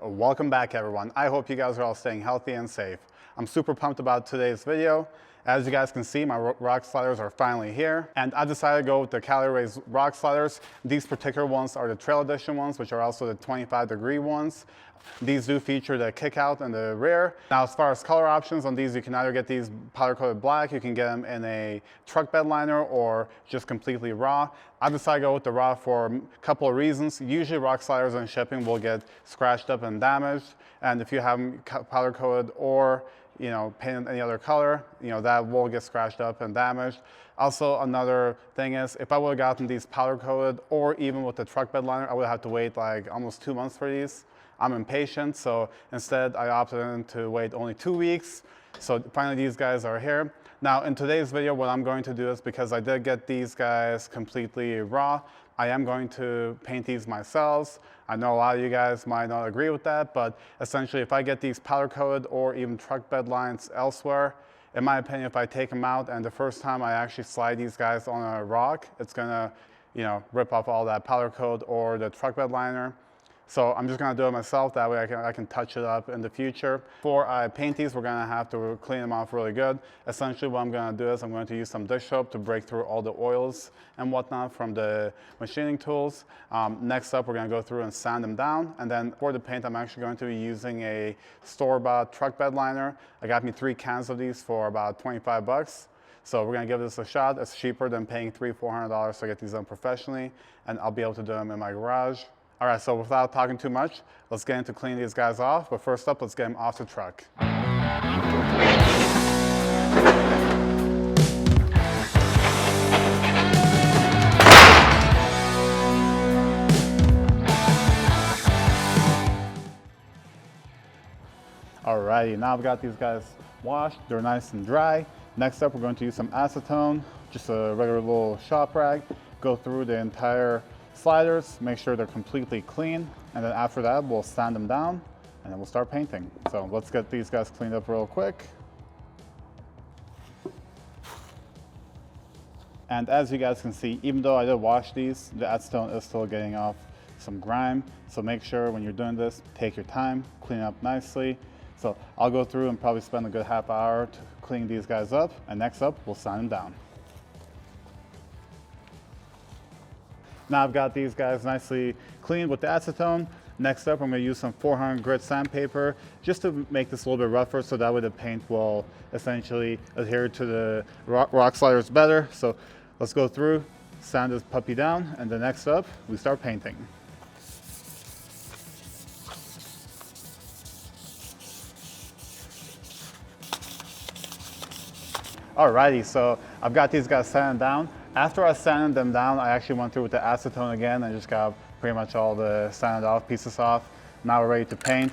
Welcome back everyone. I hope you guys are all staying healthy and safe. I'm super pumped about today's video. As you guys can see, my rock sliders are finally here, and I decided to go with the Cali Raised rock sliders. These particular ones are the Trail Edition ones, which are also the 25-degree ones. These do feature the Kickout in the rear. Now, as far as color options on these, you can either get these powder-coated black, you can get them in a truck bed liner, or just completely raw. I decided to go with the raw for a couple of reasons. Usually rock sliders on shipping will get scratched up and damaged, and if you have them powder-coated or painted any other color, that will get scratched up and damaged. Also, another thing is, if I would have gotten these powder coated or even with the truck bed liner, I would have to wait like almost 2 months for these. I'm impatient, so instead I opted in to wait only 2 weeks. So finally these guys are here. Now in today's video, what I'm going to do is, because I did get these guys completely raw, I am going to paint these myself. I know a lot of you guys might not agree with that, but essentially if I get these powder coated or even truck bed lines elsewhere, in my opinion, if I take them out and the first time I actually slide these guys on a rock, it's gonna rip off all that powder coat or the truck bed liner. So I'm just gonna do it myself, that way I can touch it up in the future. Before I paint these, we're gonna have to clean them off really good. Essentially what I'm gonna do is I'm going to use some dish soap to break through all the oils and whatnot from the machining tools. Next up, we're gonna go through and sand them down. And then for the paint, I'm actually going to be using a store-bought truck bed liner. I got me 3 cans of these for about 25 bucks. So we're gonna give this a shot. It's cheaper than paying $300–400 to get these done professionally, and I'll be able to do them in my garage. All right, so without talking too much, let's get into cleaning these guys off. But first up, let's get them off the truck. Alrighty, now I've got these guys washed. They're nice and dry. Next up, we're going to use some acetone, just a regular little shop rag. Go through the entire sliders, make sure they're completely clean, and then after that we'll sand them down and then we'll start painting. So let's get these guys cleaned up real quick. And as you guys can see, even though I did wash these, the acetone is still getting off some grime. So make sure when you're doing this, take your time, clean it up nicely. So I'll go through and probably spend a good half hour to clean these guys up, and next up we'll sand them down. Now I've got these guys nicely cleaned with the acetone. Next up, I'm going to use some 400 grit sandpaper just to make this a little bit rougher, so that way the paint will essentially adhere to the rock sliders better. So let's go through, sand this puppy down, and then next up, we start painting. Alrighty, so I've got these guys sanded down. After I sanded them down, I actually went through with the acetone again and just got pretty much all the sanded off pieces off. Now we're ready to paint.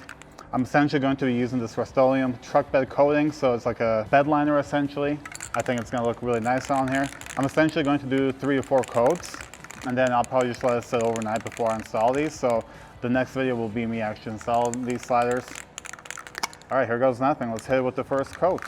I'm essentially going to be using this Rust-Oleum truck bed coating, so it's like a bed liner essentially. I think it's going to look really nice on here. I'm essentially going to do 3 to 4 coats, and then I'll probably just let it sit overnight before I install these. So the next video will be me actually installing these sliders. All right, here goes nothing. Let's hit it with the first coat.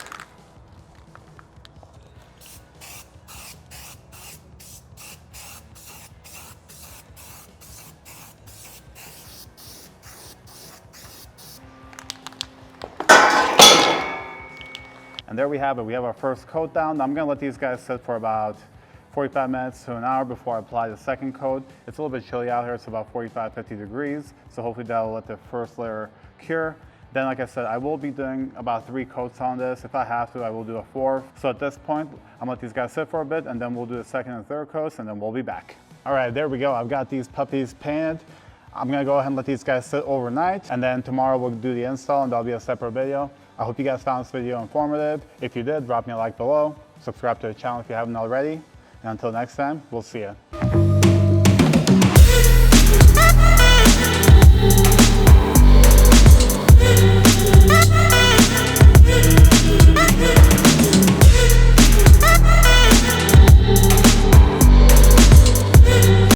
And there we have it. We have our first coat down. Now I'm going to let these guys sit for about 45 minutes to an hour before I apply the second coat. It's a little bit chilly out here. It's about 45–50 degrees. So hopefully that'll let the first layer cure. Then, like I said, I will be doing about 3 coats on this. If I have to, I will do a 4th. So at this point, I'm going to let these guys sit for a bit, and then we'll do the second and third coats, and then we'll be back. All right, there we go. I've got these puppies painted. I'm going to go ahead and let these guys sit overnight, and then tomorrow we'll do the install, and that'll be a separate video. I hope you guys found this video informative. If you did, drop me a like below. Subscribe to the channel if you haven't already. And until next time, we'll see ya.